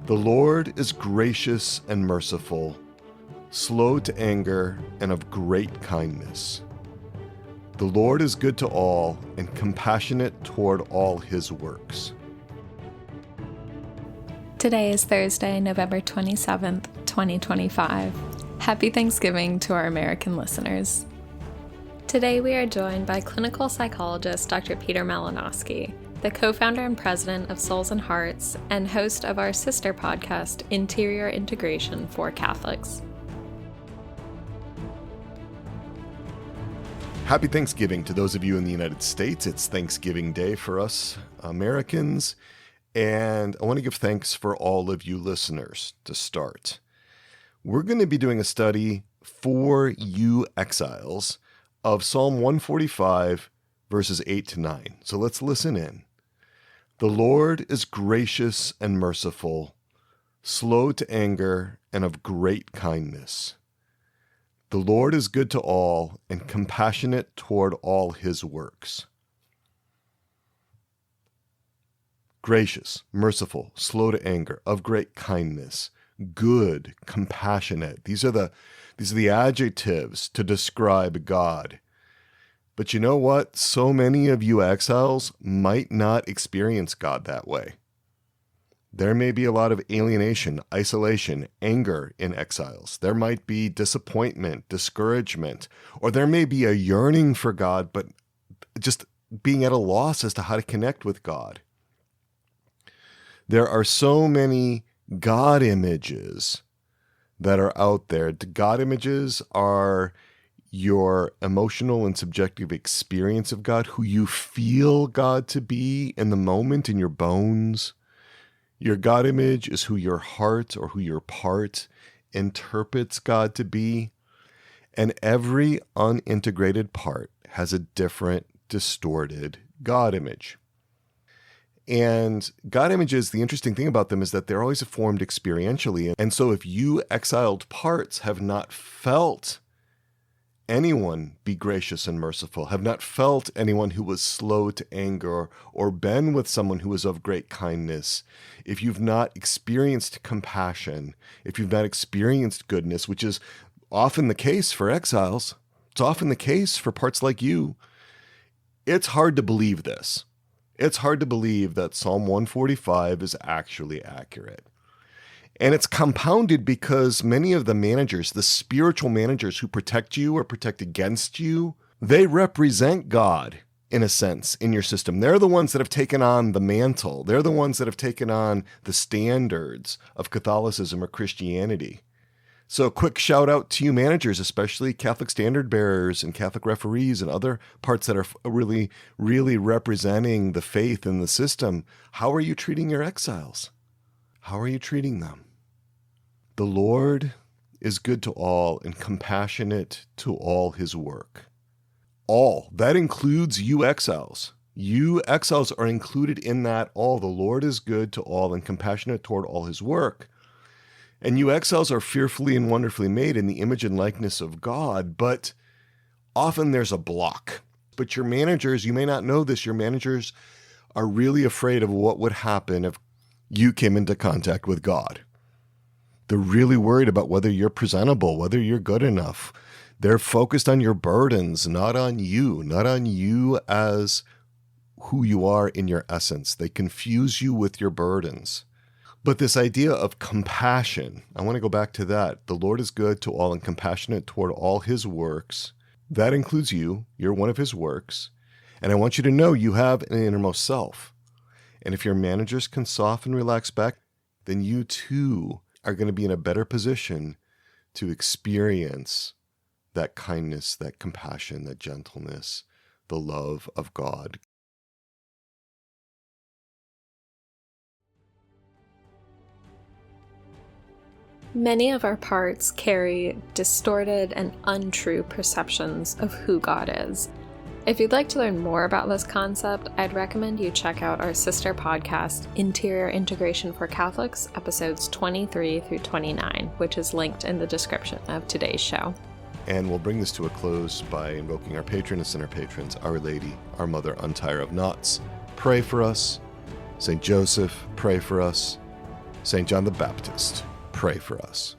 The Lord is gracious and merciful, slow to anger, and of great kindness. The Lord is good to all and compassionate toward all his works. Today is Thursday, November 27th, 2025. Happy Thanksgiving to our American listeners. Today we are joined by clinical psychologist Dr. Peter Malinowski, the co-founder and president of Souls and Hearts and host of our sister podcast, Interior Integration for Catholics. Happy Thanksgiving to those of you in the United States. It's Thanksgiving Day for us Americans, and I want to give thanks for all of you listeners to start. We're going to be doing a study for you exiles of Psalm 145, verses 8 to 9. So let's listen in. The Lord is gracious and merciful, slow to anger, and of great kindness. The Lord is good to all and compassionate toward all his works. Gracious, merciful, slow to anger, of great kindness, good, compassionate. These are the adjectives to describe God. But you know what? So many of you exiles might not experience God that way. There may be a lot of alienation, isolation, anger in exiles. There might be disappointment, discouragement, or there may be a yearning for God, but just being at a loss as to how to connect with God. There are so many God images that are out there. The God images are your emotional and subjective experience of God, who you feel God to be in the moment in your bones. Your God image is who your heart or who your part interprets God to be. And every unintegrated part has a different, distorted God image. And God images, the interesting thing about them is that they're always formed experientially. And so if you exiled parts have not felt anyone be gracious and merciful, have not felt anyone who was slow to anger, or been with someone who was of great kindness, if you've not experienced compassion, if you've not experienced goodness, which is often the case for exiles, it's often the case for parts like you, it's hard to believe this. It's hard to believe that Psalm 145 is actually accurate. And it's compounded because many of the managers, the spiritual managers who protect you or protect against you, they represent God in a sense in your system. They're the ones that have taken on the mantle. They're the ones that have taken on the standards of Catholicism or Christianity. So a quick shout out to you managers, especially Catholic standard bearers and Catholic referees and other parts that are really, really representing the faith in the system. How are you treating your exiles? How are you treating them? The Lord is good to all and compassionate to all his work. All. That includes you exiles. You exiles are included in that all. The Lord is good to all and compassionate toward all his work. And you exiles are fearfully and wonderfully made in the image and likeness of God, but often there's a block. But your managers, you may not know this, your managers are really afraid of what would happen if you came into contact with God. They're really worried about whether you're presentable, whether you're good enough. They're focused on your burdens, not on you as who you are in your essence. They confuse you with your burdens. But this idea of compassion, I want to go back to that. The Lord is good to all and compassionate toward all his works. That includes you. You're one of his works. And I want you to know you have an innermost self. And if your managers can soften, relax back, then you too are going to be in a better position to experience that kindness, that compassion, that gentleness, the love of God. Many of our parts carry distorted and untrue perceptions of who God is. If you'd like to learn more about this concept, I'd recommend you check out our sister podcast, Interior Integration for Catholics, episodes 23 through 29, which is linked in the description of today's show. And we'll bring this to a close by invoking our patroness and our patrons, Our Lady, our Mother, Untie of Knots. Pray for us. St. Joseph, pray for us. St. John the Baptist, pray for us.